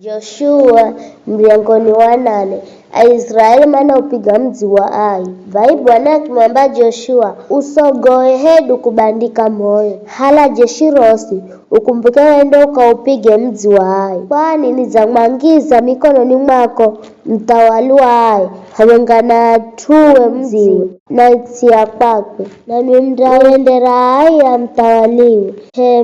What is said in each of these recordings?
Joshua mlangoni wa 8. Aisraeli mana upiga mji wa Ai. Vai Bwana akimwambia Joshua, usogoe hedu kubandika moyo. Hala jeshi rosi, ukumbuke wende ukaupige mji wa Ai. Kwani nizamwangiza mikononi mwako mtawali wa Ai. Hawengana tuwe mziwe na itia kwakwe. Na ni mdawendera Ai ya mtawaliwe.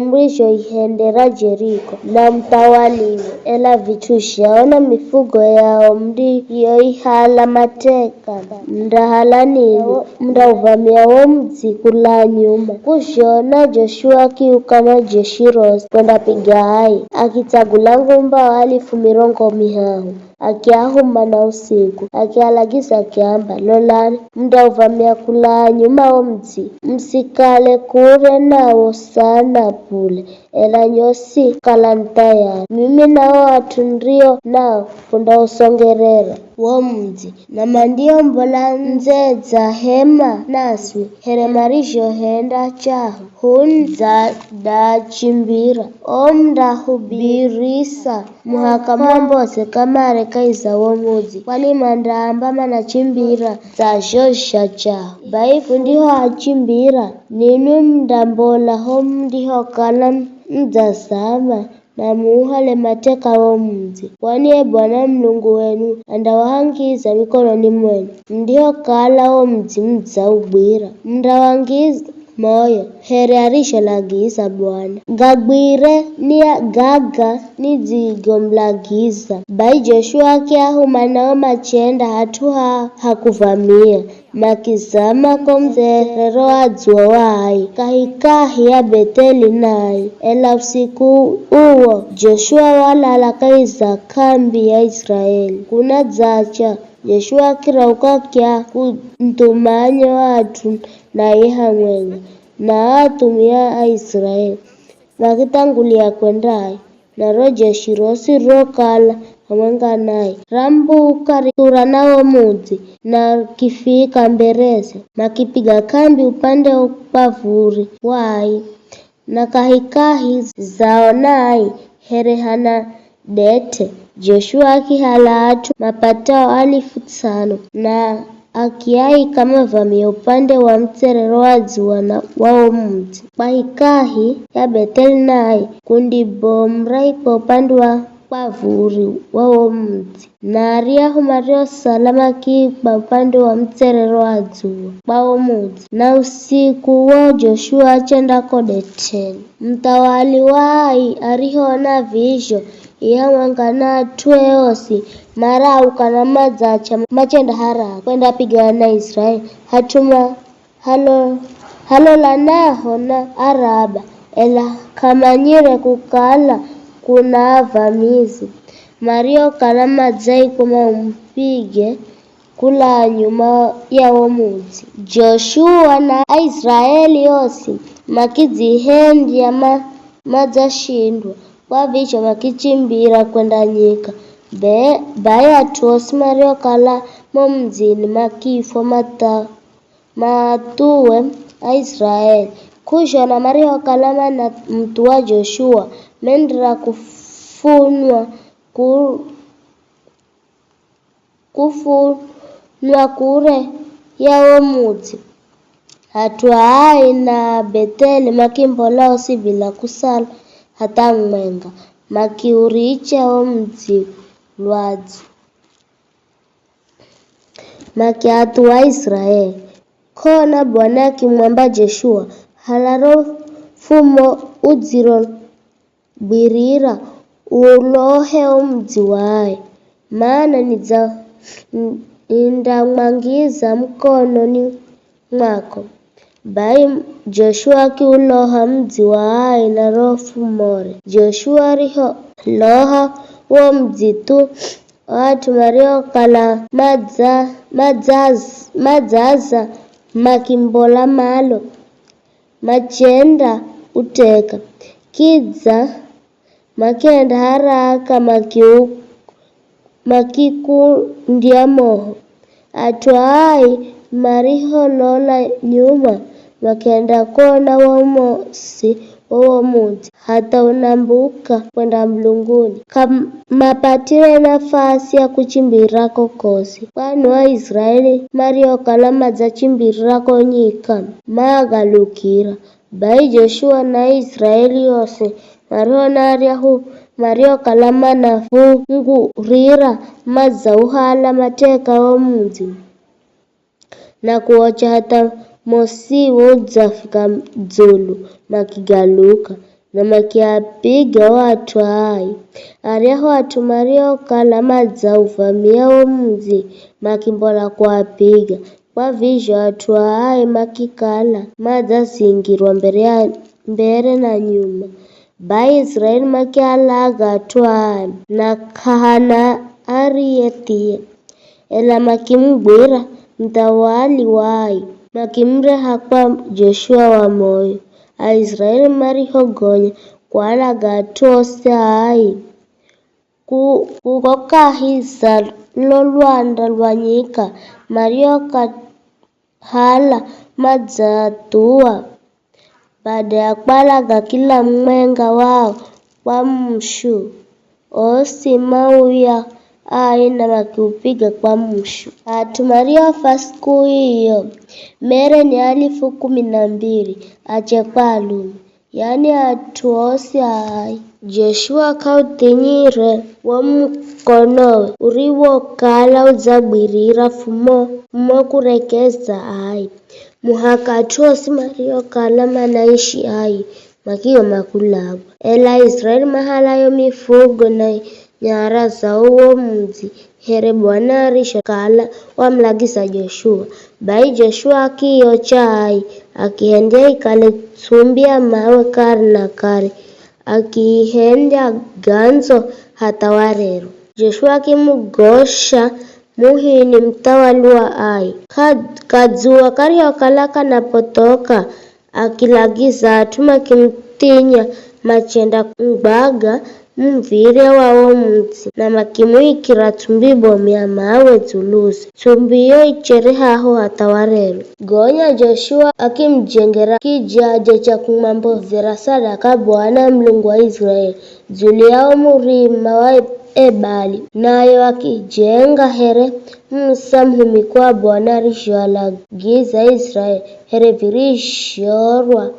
Mwisho ihendera Jeriko na mtawaliwe. Ela vitushaona mifugo yao mdiyo ihala mateka. Mdahalaniwe. Mdauvamia wa mzi kula nyuma. Kushona Joshua kiukama jeshi rosi kwenda piga Ai. Akitagula ngumba wa 10,000 akiahuma na usiku. Akialagisa akiamba lolani. Mdauvamia kula nyuma wa mzi. Msikale kure nao sana pule. Ela nyosi kala ntayari. Mimi nao watu ndio nao kunda usongerera wa mzi. Na mandio mbola nzeza hema naswi. Heremarisho henda chahu. Hunza da chimbira. Omda hubirisa. Muhakama mbose kama rekaiza wa mzi. Kwani mandaamba mana chimbira za shosha chahu. Baifu ndiho achimbira. Ninu mdambola hom ndiho kala mdasama. Na muhale mateka wa mzi. Kwani Bwana Mlungu wenu andawahangiza mikononi mwenu. Ndiho kala wa mzi mza ubwira. Mdawangiza moyo. Here arisho lagiza Bwana. Gagwire ni gaga ni zigo mlagiza. Bai Joshua kiahuma nao machenda hatuha hakuvamia. Makizama komzerero adzwa wai. Kahikahi ya Betheli nai. Ela usiku uo Joshua walala kaiza kambi ya Israeli. Kuna zacha Joshua kirauka kia kuntumanya watu na iha mwenga. Na atumia Israeli. Wakitangulia kwendai. Na roje shirosi rokala hamanga nai. Rambu ukaritura nao mudzi. Na kifika mbereze. Makipiga kambi upande upavuri. Wai. Na kahikahi zaonai. Herehana dete. Joshua akihala atu mapatao 5,000. Na akiai kama vamia upande wa mterero wadzua na wao mti. Kahikahi ya Betheli nai. Kundi bomrai pa upande wa pavuri wao mti. Na aria humario salama kipa upande wa mterero wadzua wao mti. Na usiku wa Joshua achenda kodeteni. Mtawali wai arihona visho. Iya wangana tuwe osi. Mara ukana mazacha machenda haraka kwenda piga na Israeli. Hatuma halo lanaho na Araba. Ela kamanyire kukala kuna vamizi. Mario kana mazai kuma umpige kula nyuma ya wamuzi. Joshua na Israeli osi makizi hendi ya mazashindwa. Kwa vicho makichimbira kwenda nyika. Baya tuosi Mario kala momzini makifo matuwe Israeli. Kusho na Mario kala na mtu wa Joshua. Mendra kufunwa kure ya omuzi. Hatuai na Betheli makimbola osi bila kusala hata mwenga. Makiuricha omzi lwadzu. Makiatu wa Israeli. Kona Bwana akimwamba Joshua. Halaro fumo udziro birira ulohe omzi wae. Maana nindamwangiza mkononi mwako. Bai Joshua kiuloha mzi wa Ai na rofu more. Joshua riho loha wa mzi tu. Watu Mario kala madzaza makimbola malo. Machenda uteka. Kidza makenda haraka makiku ndia moho. Atuai mariho lola nyuma. Makenda kona wa mosi wa muti. hata unambuka kwenda mlunguni kamapatile nafasi ya kuchimbirako kosi. Kwani Waisraeli mariokala madzachimbirako nyika maagalukira. Bai Joshua na Israeli yose marionaryahu mariokala manafungurira madzauhala mateka womudzi na kuocha hata mosiwo udzafika dzulu makigaluka na makiapiga watu hai. Aryaho watu mariokala madzauvamia womudzi makimbola kuapiga kwa vizho watu hai makikala madzazingirwa mbere na nyuma. Bai Israeli makialaga watu hai na kahana Ariyetia ela makimgwira mtawali wai makimreha kwa Joshua wa moyo. Aisraeli marihogonya kwalaga watu ose hai kukokahiza lolwanda lwanyika mariokahala madzatua baada ya kwalaga kila mwenga wao kwa mshu osi mauya ai na makiupiga kwa mshu. Atu mariofa siku hiyo mere ni 12,000 achekwalume, yani atu osi hai. Joshua kautinyire wa mkonowe uriwokala udzabwirira fumo kurekeza hai muhaka atu osi mariokala manaishi hai makiyo makulagwa. Ela Israeli mahalayo mifugo na nyara za uwo mudzi here Bwana arishokala wamlagisa Joshua. Bai Joshua akiyocha hai akihendea ikale tsumbia mawe kari na kari akihendea ganzo hata warero. Joshua akimugosha muhini mtawali wa ai kadzua kariokala kanapotoka akilagiza atuma kimtinya machenda mbaga mvire wawo mudzi na makimuikira tsumbibomya mawe dzulusi tsumbiyo icherehaho hata warero. Gonya Joshua akimjengera kijaja cha kumwambozera sadaka Bwana Mlungu wa Israeli dzulu yao murima wa Ebali, nayo akijenga here Musa mhumiki wa Bwana arisholagiza Israeli here virishorwa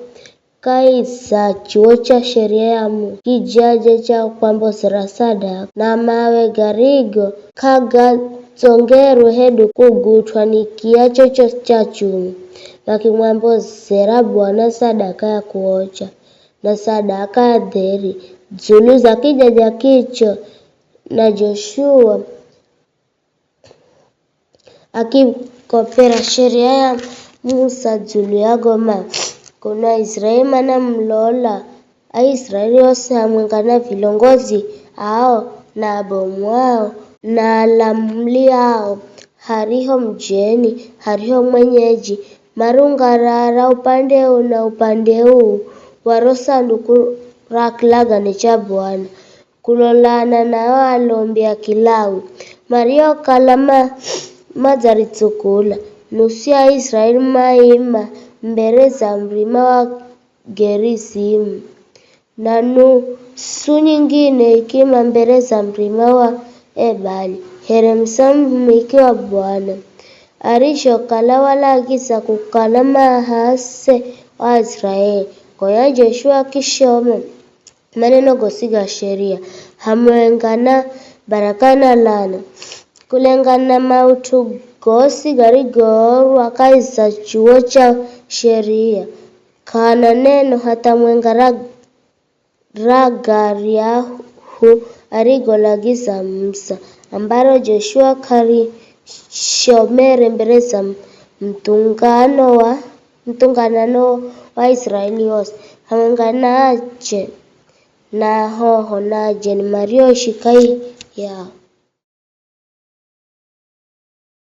kaisa chuo cha sheria ya Mungu kijaja cha kwambozera sadaka na mawe garigo kagatsongerwe hedu kugutwa ni kia chocho cha chuma wakimwambozera Bwana sadaka ya kuocha na sadaka ya dheri dzulu za kijaja kicho. Na Joshua akikopera sheria ya Musa dzulu ya goma kuna Israeli mana mlola Aisraeli ose hamwengana vilongozi ao na abomu ao na alamli ao hariho mjeni hariho mwenyeji marungarara upande huu na upande huu waro sanduku rakilagane cha Bwana kulolana na walombi ya Kilawi mariokala madzaritsukula nusu ya Israeli maima mbere za mlima wa Gerizimu na nusu nyingine ikima mbere za mlima wa Ebali here Musa mhumiki wa Bwana arishokala walagisa kukala mahase wa Israeli. Koya Joshua kishoma maneno gosiga sheria hamwengana barakana lana kulengana mautu gosi garigorwa kaisa chuo cha sheria kana neno hata mwenga ragariahu arigolagiza Musa ambaro Joshua karishomere mbere za mtunganano wa Israeli yose hamwengana ache na hoho na jeni mario shikai yao.